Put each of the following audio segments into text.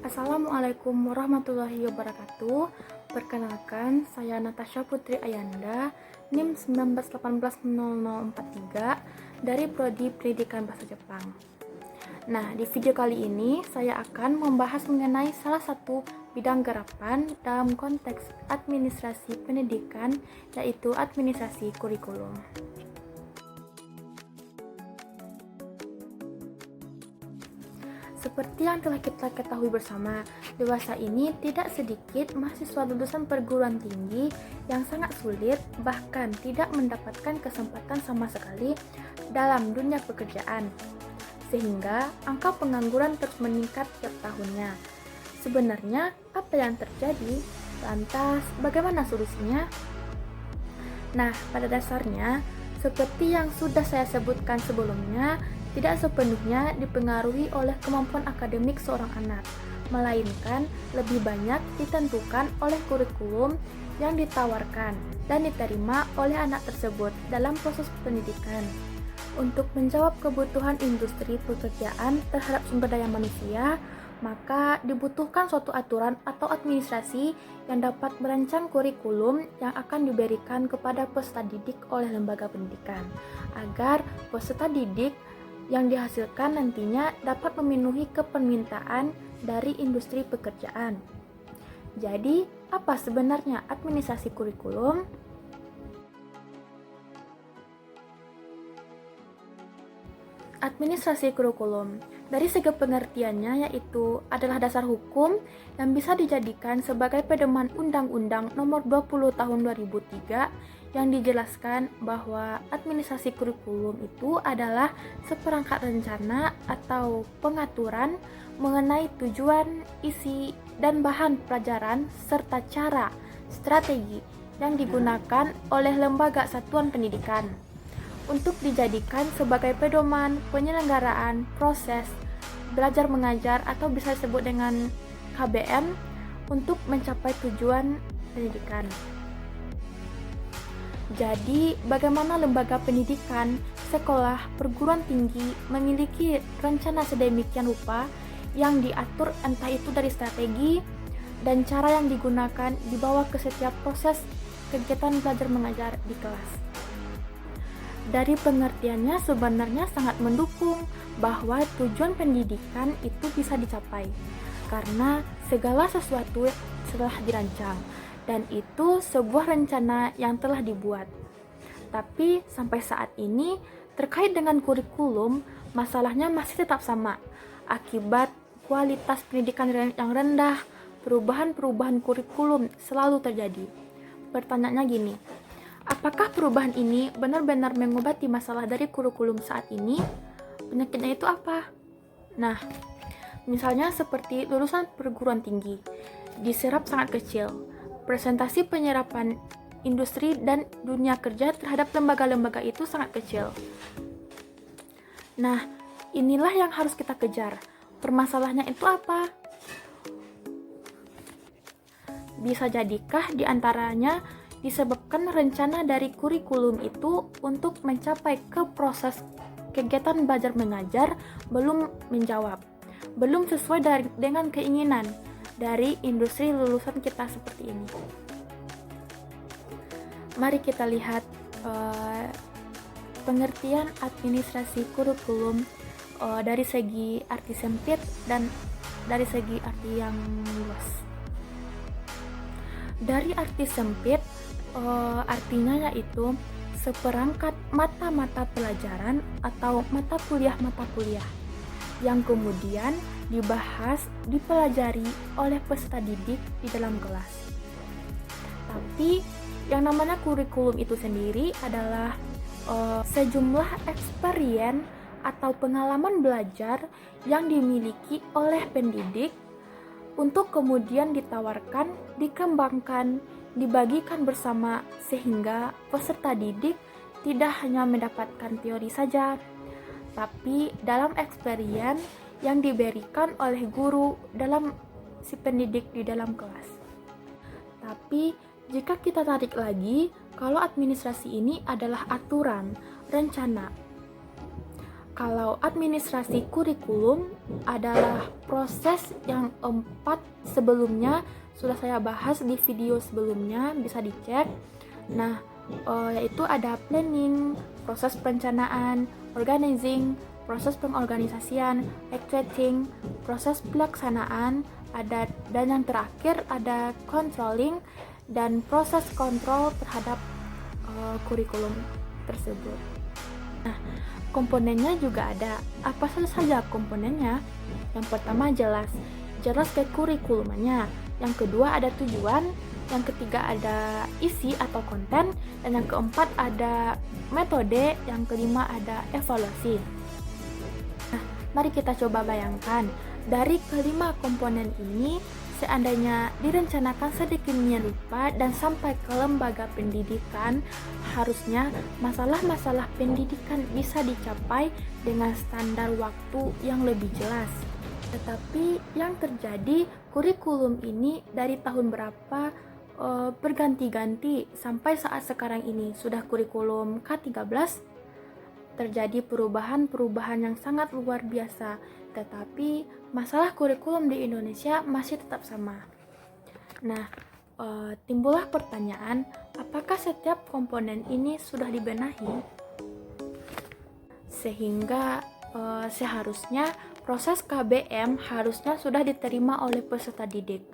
Assalamualaikum warahmatullahi wabarakatuh. Perkenalkan, saya Natasha Putri Ayanda, NIM 19180043 dari Prodi Pendidikan Bahasa Jepang. Nah, di video kali ini saya akan membahas mengenai salah satu bidang garapan dalam konteks administrasi pendidikan, yaitu administrasi kurikulum. Seperti yang telah kita ketahui bersama, dewasa ini tidak sedikit mahasiswa lulusan perguruan tinggi yang sangat sulit, bahkan tidak mendapatkan kesempatan sama sekali dalam dunia pekerjaan. Sehingga angka pengangguran terus meningkat tiap tahunnya. Sebenarnya apa yang terjadi? Lantas bagaimana solusinya? Nah, pada dasarnya, seperti yang sudah saya sebutkan sebelumnya, tidak sepenuhnya dipengaruhi oleh kemampuan akademik seorang anak, melainkan lebih banyak ditentukan oleh kurikulum yang ditawarkan dan diterima oleh anak tersebut dalam proses pendidikan. Untuk menjawab kebutuhan industri pekerjaan terhadap sumber daya manusia, maka dibutuhkan suatu aturan atau administrasi yang dapat merancang kurikulum yang akan diberikan kepada peserta didik oleh lembaga pendidikan, agar peserta didik yang dihasilkan nantinya dapat memenuhi kepermintaan dari industri pekerjaan. Jadi, apa sebenarnya administrasi kurikulum? Administrasi kurikulum dari segi pengertiannya yaitu adalah dasar hukum yang bisa dijadikan sebagai pedoman Undang-Undang Nomor 20 Tahun 2003 yang dijelaskan bahwa administrasi kurikulum itu adalah seperangkat rencana atau pengaturan mengenai tujuan, isi, dan bahan pelajaran serta cara, strategi yang digunakan oleh lembaga satuan pendidikan untuk dijadikan sebagai pedoman penyelenggaraan proses belajar mengajar atau bisa disebut dengan KBM untuk mencapai tujuan pendidikan. Jadi, bagaimana lembaga pendidikan, sekolah, perguruan tinggi memiliki rencana sedemikian rupa yang diatur entah itu dari strategi dan cara yang digunakan dibawa ke setiap proses kegiatan belajar mengajar di kelas. Dari pengertiannya sebenarnya sangat mendukung bahwa tujuan pendidikan itu bisa dicapai karena segala sesuatu telah dirancang dan itu sebuah rencana yang telah dibuat. Tapi sampai saat ini terkait dengan kurikulum, masalahnya masih tetap sama akibat kualitas pendidikan yang rendah. Perubahan-perubahan kurikulum selalu terjadi. Pertanyaannya gini, apakah perubahan ini benar-benar mengobati masalah dari kurikulum saat ini? Penyakitnya itu apa? Nah, misalnya seperti lulusan perguruan tinggi, diserap sangat kecil. Presentasi penyerapan industri dan dunia kerja terhadap lembaga-lembaga itu sangat kecil. Nah, inilah yang harus kita kejar. Permasalahannya itu apa? Bisa jadikah diantaranya disebabkan rencana dari kurikulum itu untuk mencapai ke proses kegiatan belajar mengajar belum menjawab, belum sesuai dengan keinginan dari industri lulusan kita seperti ini. Mari kita lihat pengertian administrasi kurikulum dari segi arti sempit dan dari segi arti yang luas. Dari arti sempit, artinya yaitu seperangkat mata-mata pelajaran atau mata kuliah yang kemudian dibahas, dipelajari oleh peserta didik di dalam kelas. Tapi yang namanya kurikulum itu sendiri adalah sejumlah experience atau pengalaman belajar yang dimiliki oleh pendidik untuk kemudian ditawarkan, dikembangkan, dibagikan bersama sehingga peserta didik tidak hanya mendapatkan teori saja, tapi dalam experience yang diberikan oleh guru dalam si pendidik di dalam kelas. Tapi jika kita tarik lagi, kalau administrasi ini adalah aturan, rencana. Kalau administrasi kurikulum adalah proses yang 4 sebelumnya sudah saya bahas di video sebelumnya, bisa dicek. Nah, yaitu ada planning, proses perencanaan, organizing, proses pengorganisasian, executing, proses pelaksanaan, dan yang terakhir ada controlling dan proses kontrol terhadap kurikulum tersebut. Nah, komponennya juga ada. Apa saja komponennya? Yang pertama jelas ke kurikulumnya. Yang kedua ada tujuan. Yang ketiga ada isi atau konten. Dan yang keempat ada metode. Yang kelima ada evaluasi. Nah, mari kita coba bayangkan. Dari kelima komponen ini, seandainya direncanakan sedemikian rupa dan sampai ke lembaga pendidikan, harusnya masalah-masalah pendidikan bisa dicapai dengan standar waktu yang lebih jelas. Tetapi yang terjadi, kurikulum ini dari tahun berapa berganti-ganti sampai saat sekarang ini sudah kurikulum K13, terjadi perubahan-perubahan yang sangat luar biasa, tetapi masalah kurikulum di Indonesia masih tetap sama. Nah, timbullah pertanyaan, apakah setiap komponen ini sudah dibenahi? Sehingga seharusnya proses KBM harusnya sudah diterima oleh peserta didik.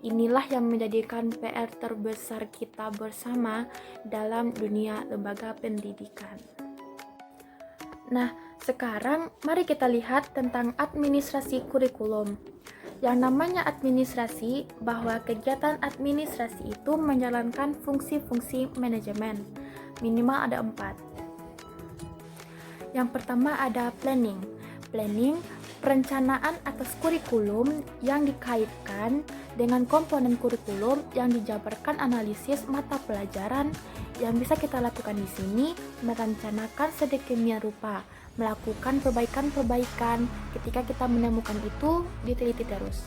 Inilah yang menjadikan PR terbesar kita bersama dalam dunia lembaga pendidikan. Nah, sekarang mari kita lihat tentang administrasi kurikulum. Yang namanya administrasi, bahwa kegiatan administrasi itu menjalankan fungsi-fungsi manajemen. Minimal ada 4. Yang pertama ada planning. Planning, perencanaan atas kurikulum yang dikaitkan dengan komponen kurikulum yang dijabarkan analisis mata pelajaran. Yang bisa kita lakukan di sini, merencanakan sedemikian rupa, melakukan perbaikan-perbaikan. Ketika kita menemukan itu, diteliti terus.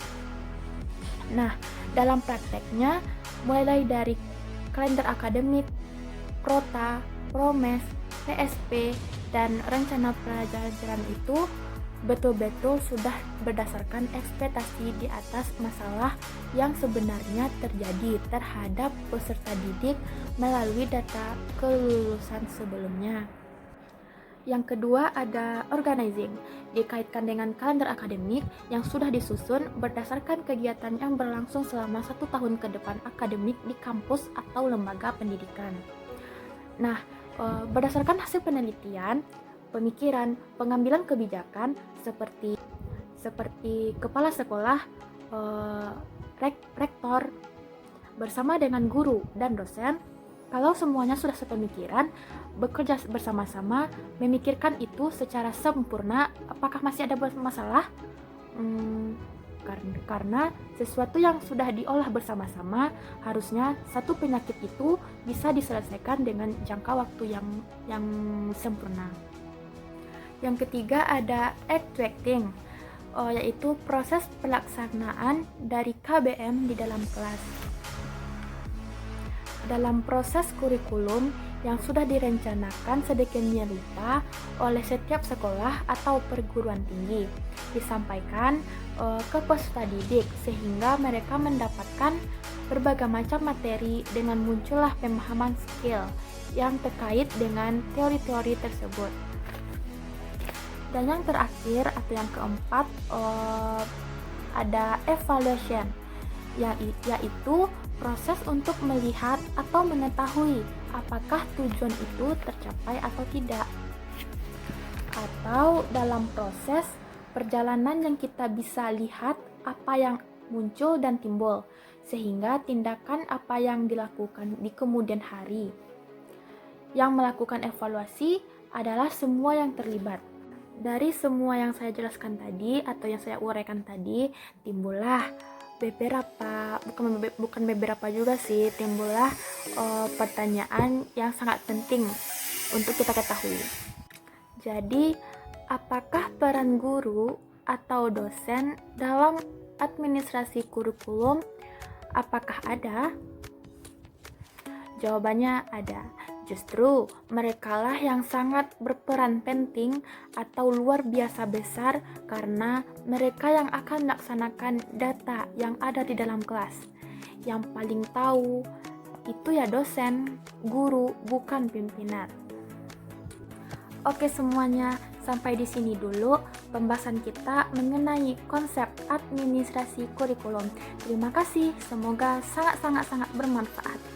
Nah, dalam prakteknya, mulai dari kalender akademik, prota, promes, PSP, dan rencana pelajaran itu betul-betul sudah berdasarkan ekspektasi di atas masalah yang sebenarnya terjadi terhadap peserta didik melalui data kelulusan sebelumnya. Yang kedua ada organizing, dikaitkan dengan kalender akademik yang sudah disusun berdasarkan kegiatan yang berlangsung selama 1 tahun ke depan akademik di kampus atau lembaga pendidikan. Nah, berdasarkan hasil penelitian, pemikiran, pengambilan kebijakan seperti kepala sekolah, rektor, bersama dengan guru dan dosen, kalau semuanya sudah sepemikiran, bekerja bersama-sama, memikirkan itu secara sempurna, apakah masih ada masalah? Karena sesuatu yang sudah diolah bersama-sama, harusnya satu penyakit itu bisa diselesaikan dengan jangka waktu yang sempurna. Yang ketiga ada extracting, yaitu proses pelaksanaan dari KBM di dalam kelas. Dalam proses kurikulum yang sudah direncanakan sedemikian rupa oleh setiap sekolah atau perguruan tinggi, disampaikan ke peserta didik sehingga mereka mendapatkan berbagai macam materi dengan muncullah pemahaman skill yang terkait dengan teori-teori tersebut. Dan yang terakhir atau yang keempat ada evaluation, yaitu proses untuk melihat atau mengetahui apakah tujuan itu tercapai atau tidak, atau dalam proses perjalanan yang kita bisa lihat apa yang muncul dan timbul, sehingga tindakan apa yang dilakukan di kemudian hari. Yang melakukan evaluasi adalah semua yang terlibat. Dari semua yang saya jelaskan tadi atau yang saya uraikan tadi, timbullah timbullah pertanyaan yang sangat penting untuk kita ketahui. Jadi, apakah peran guru atau dosen dalam administrasi kurikulum? Apakah ada? Jawabannya ada. Justru merekalah yang sangat berperan penting atau luar biasa besar karena mereka yang akan melaksanakan data yang ada di dalam kelas. Yang paling tahu itu ya dosen, guru, bukan pimpinan. Oke semuanya, sampai di sini dulu pembahasan kita mengenai konsep administrasi kurikulum. Terima kasih, semoga sangat bermanfaat.